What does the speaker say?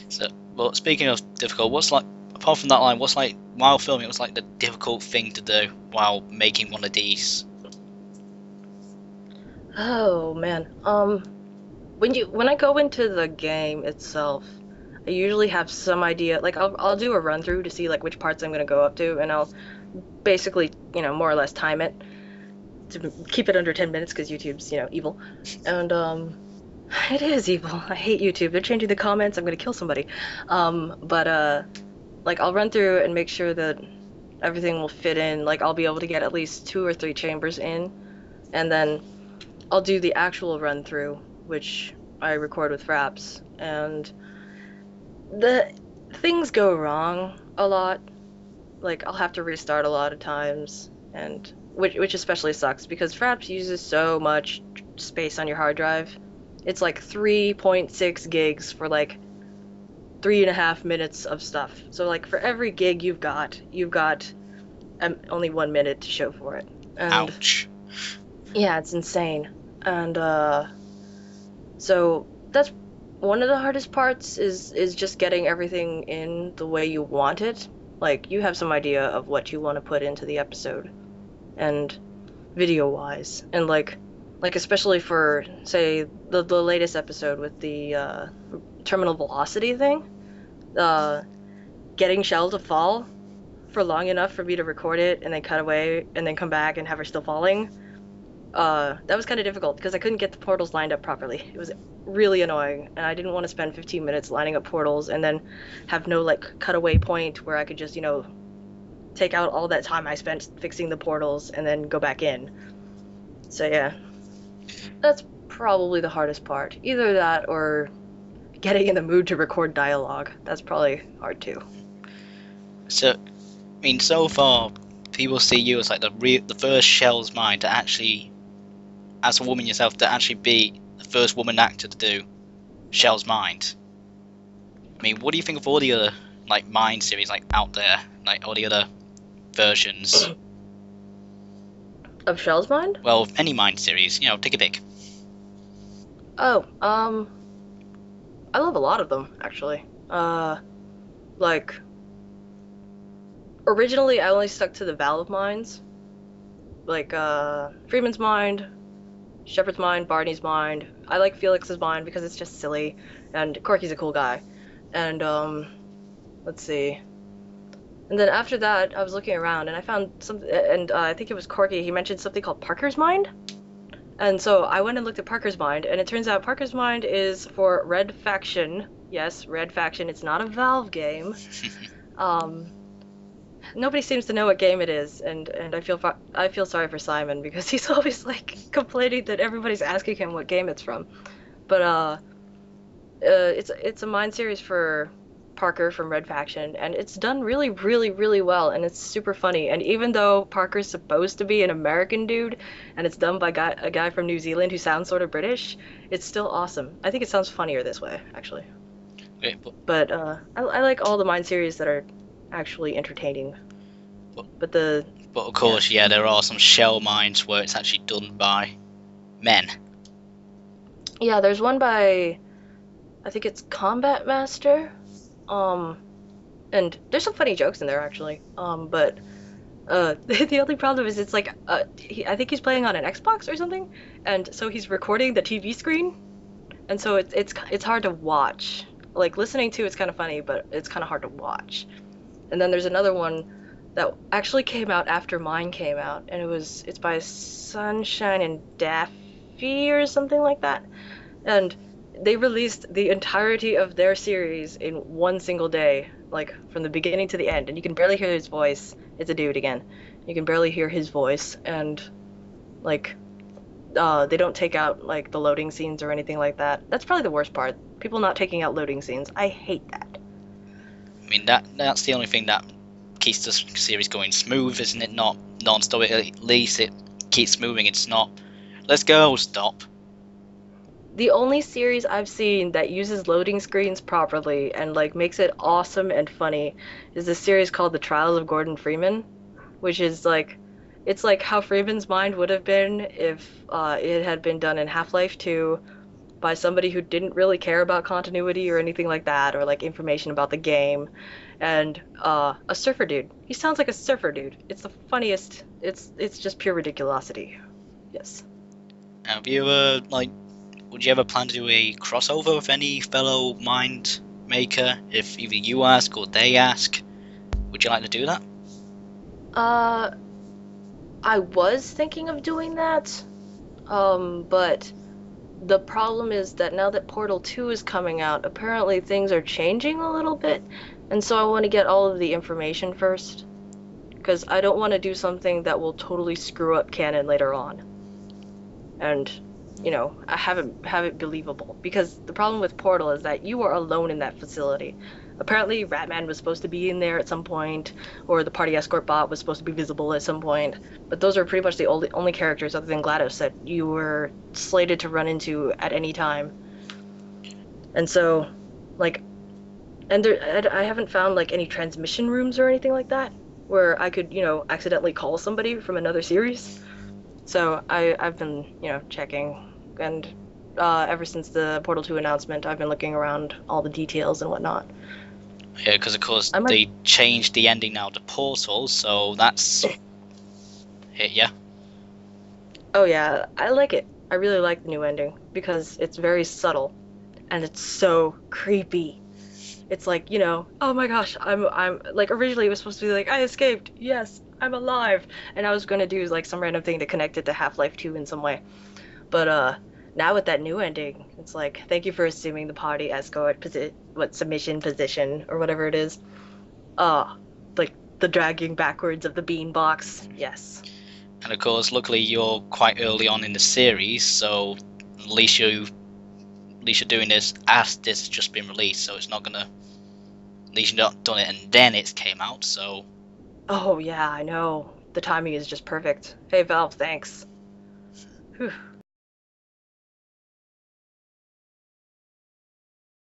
So, well, speaking of difficult, what's like apart from that line? What's like while filming? What's like the difficult thing to do while making one of these? Oh man. When I go into the game itself, I usually have some idea. Like I'll do a run through to see like which parts I'm gonna go up to, and I'll basically more or less time it to keep it under 10 minutes because YouTube's evil, and it is evil. I hate YouTube. They're changing the comments. I'm gonna kill somebody. But like I'll run through and make sure that everything will fit in. Like I'll be able to get at least 2 or 3 chambers in, and then I'll do the actual run through, which I record with Fraps, and the things go wrong a lot. Like I'll have to restart a lot of times, and which especially sucks because Fraps uses so much space on your hard drive. It's like 3.6 gigs for like 3.5 minutes of stuff. So like for every gig you've got only 1 minute to show for it, and Ouch. yeah, it's insane. And so that's one of the hardest parts is just getting everything in the way you want it. Like you have some idea of what you want to put into the episode and video wise. And like especially for say the latest episode with the terminal velocity thing, uh getting Chell to fall for long enough for me to record it and then cut away and then come back and have her still falling. That was kind of difficult because I couldn't get the portals lined up properly. It was really annoying, and I didn't want to spend 15 minutes lining up portals and then have no like cutaway point where I could just, take out all that time I spent fixing the portals and then go back in. So yeah, that's probably the hardest part. Either that or getting in the mood to record dialogue. That's probably hard too. So, I mean, so far, people see you as like the first Shell's mind to actually, as a woman yourself, to actually be the first woman actor to do Shell's mind. I mean, what do you think of all the other like Mind series like out there, like all the other versions? Of Shell's mind? Well, any Mind series, take a pick. Oh, I love a lot of them actually. Like originally I only stuck to the Valve minds, like Freeman's mind, Shepard's mind, Barney's mind. I like Felix's mind because it's just silly, and Corky's a cool guy. And let's see. And then after that, I was looking around and I found something, and I think it was Corky. He mentioned something called Parker's mind, and so I went and looked at Parker's mind, and it turns out Parker's mind is for Red Faction. Yes, Red Faction. It's not a Valve game. Um, Nobody seems to know what game it is, and I feel sorry for Simon because he's always like complaining that everybody's asking him what game it's from. But it's a mine series for Parker from Red Faction, and it's done really, really, really well, and it's super funny. And even though Parker's supposed to be an American dude, and it's done by a guy from New Zealand who sounds sort of British, it's still awesome. I think it sounds funnier this way, actually. Okay, But I like all the mine series that are actually entertaining. but, But the but of yeah. course, yeah, there are some Shell minds where it's actually done by men. Yeah, there's one by I think it's Combat Master. Um, and there's some funny jokes in there actually. But the only problem is it's like I think he's playing on an Xbox or something, and so he's recording the TV screen, and so it's hard to watch. Like listening to it's kind of funny, but it's kind of hard to watch. And then there's another one that actually came out after mine came out, and it's by Sunshine and Daffy or something like that. And they released the entirety of their series in one single day, like from the beginning to the end, and you can barely hear his voice. It's a dude again. You can barely hear his voice, and like they don't take out like the loading scenes or anything like that. That's probably the worst part. People not taking out loading scenes. I hate that. I mean, that's the only thing that keeps the series going smooth, isn't it? Not non-stop. At least it keeps moving. It's not. Let's go. Stop. The only series I've seen that uses loading screens properly and like makes it awesome and funny is this series called The Trials of Gordon Freeman, which is like it's like how Freeman's mind would have been if it had been done in Half-Life 2 by somebody who didn't really care about continuity or anything like that, or like information about the game, and a surfer dude. He sounds like a surfer dude. It's the funniest. It's just pure ridiculosity. Yes. Have you ever, like, would you ever plan to do a crossover with any fellow mind maker? If either you ask or they ask, would you like to do that? Uh, I was thinking of doing that, but the problem is that now that Portal 2 is coming out, apparently things are changing a little bit, and so I want to get all of the information first, because I don't want to do something that will totally screw up canon later on. And, I have it believable, because the problem with Portal is that you are alone in that facility. Apparently, Ratman was supposed to be in there at some point, or the party escort bot was supposed to be visible at some point, but those are pretty much the only characters other than GLaDOS that you were slated to run into at any time. And so, like, I haven't found, like, any transmission rooms or anything like that, where I could, accidentally call somebody from another series. So I've been, checking, and ever since the Portal 2 announcement, I've been looking around all the details and whatnot. Yeah, because of course they changed the ending now to Portal, so that's hit ya. Oh yeah, I like it. I really like the new ending because it's very subtle, and it's so creepy. It's like, oh my gosh, I'm like, originally it was supposed to be like, I escaped, yes, I'm alive, and I was gonna do like some random thing to connect it to Half-Life 2 in some way. But now with that new ending, it's like, thank you for assuming the party escort submission position or whatever it is. Like the dragging backwards of the bean box. Yes. And of course, luckily you're quite early on in the series, so at least you're doing this as this has just been released, so it's not gonna. At least you've not done it and then it came out, so. Oh yeah, I know. The timing is just perfect. Hey Valve, thanks. Whew.